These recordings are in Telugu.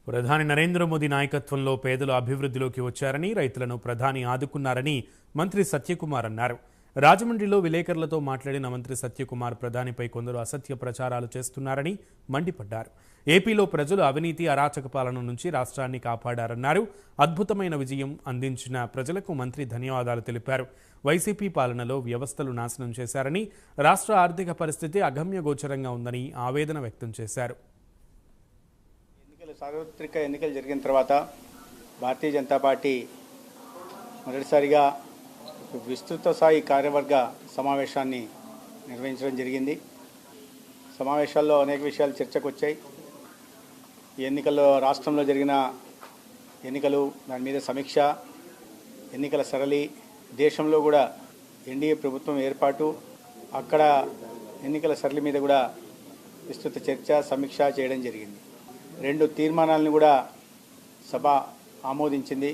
ప్రధాని నరేంద్ర మోదీ నాయకత్వంలో పేదలు అభివృద్ధిలోకి వచ్చారని, రైతులను ప్రధాని ఆదుకున్నారని మంత్రి సత్యకుమార్ అన్నారు. రాజమండ్రిలో విలేకరులతో మాట్లాడిన మంత్రి సత్యకుమార్ ప్రధానిపై కొందరు అసత్య ప్రచారాలు చేస్తున్నారని మండిపడ్డారు. ఏపీలో ప్రజలు అవినీతి, అరాచక పాలన నుంచి రాష్ట్రాన్ని కాపాడారన్నారు. అద్భుతమైన విజయం అందించిన ప్రజలకు మంత్రి ధన్యవాదాలు తెలిపారు. వైసీపీ పాలనలో వ్యవస్థలు నాశనం చేశారని, రాష్ట్ర ఆర్థిక పరిస్థితి అగమ్యగోచరంగా ఉందని ఆవేదన వ్యక్తం చేశారు. సార్వత్రిక ఎన్నికలు జరిగిన తర్వాత భారతీయ జనతా పార్టీ మొదటిసారిగా విస్తృత స్థాయి కార్యవర్గ సమావేశాన్ని నిర్వహించడం జరిగింది. సమావేశాల్లో అనేక విషయాలు చర్చకు వచ్చాయి. ఈ ఎన్నికల్లో రాష్ట్రంలో జరిగిన ఎన్నికలు, దాని మీద సమీక్ష, ఎన్నికల సరళి, దేశంలో కూడా ఎన్డీఏ ప్రభుత్వం ఏర్పాటు, అక్కడ ఎన్నికల సరళి మీద కూడా విస్తృత చర్చ, సమీక్ష చేయడం జరిగింది. 2 తీర్మానాలను కూడా సభ ఆమోదించింది.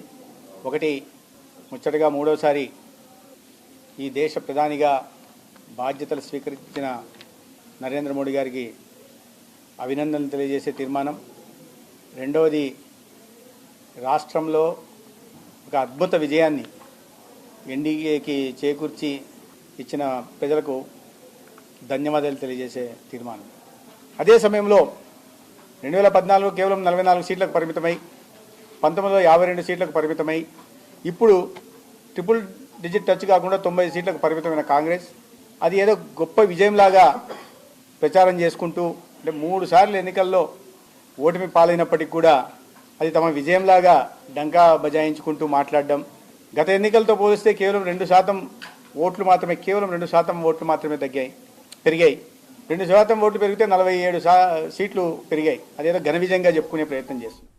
ఒకటి, ముచ్చటగా మూడోసారి ఈ దేశ ప్రధానిగా బాధ్యతలు స్వీకరించిన నరేంద్ర మోడీ గారికి అభినందనలు తెలియజేసే తీర్మానం. రెండవది, రాష్ట్రంలో ఒక అద్భుత విజయాన్ని ఎన్డీఏకి చేకూర్చి ఇచ్చిన ప్రజలకు ధన్యవాదాలు తెలియజేసే తీర్మానం. అదే సమయంలో 2014 కేవలం 44 సీట్లకు పరిమితమై, 19లో 52 సీట్లకు పరిమితమై, ఇప్పుడు ట్రిపుల్ డిజిట్ టచ్ కాకుండా 90 సీట్లకు పరిమితమైన కాంగ్రెస్ అది ఏదో గొప్ప విజయంలాగా ప్రచారం చేసుకుంటూ, అంటే 3 సార్లు ఎన్నికల్లో ఓటమి పాలైనప్పటికీ కూడా అది తమ విజయంలాగా డంకా బజాయించుకుంటూ మాట్లాడడం. గత ఎన్నికలతో పోలిస్తే కేవలం 2% ఓట్లు మాత్రమే, కేవలం 2% ఓట్లు మాత్రమే పెరిగాయి. 2% ఓట్లు పెరిగితే 47 సీట్లు పెరిగాయి. అదేదో ఘన విజయంగా చెప్పుకునే ప్రయత్నం చేస్తుంది.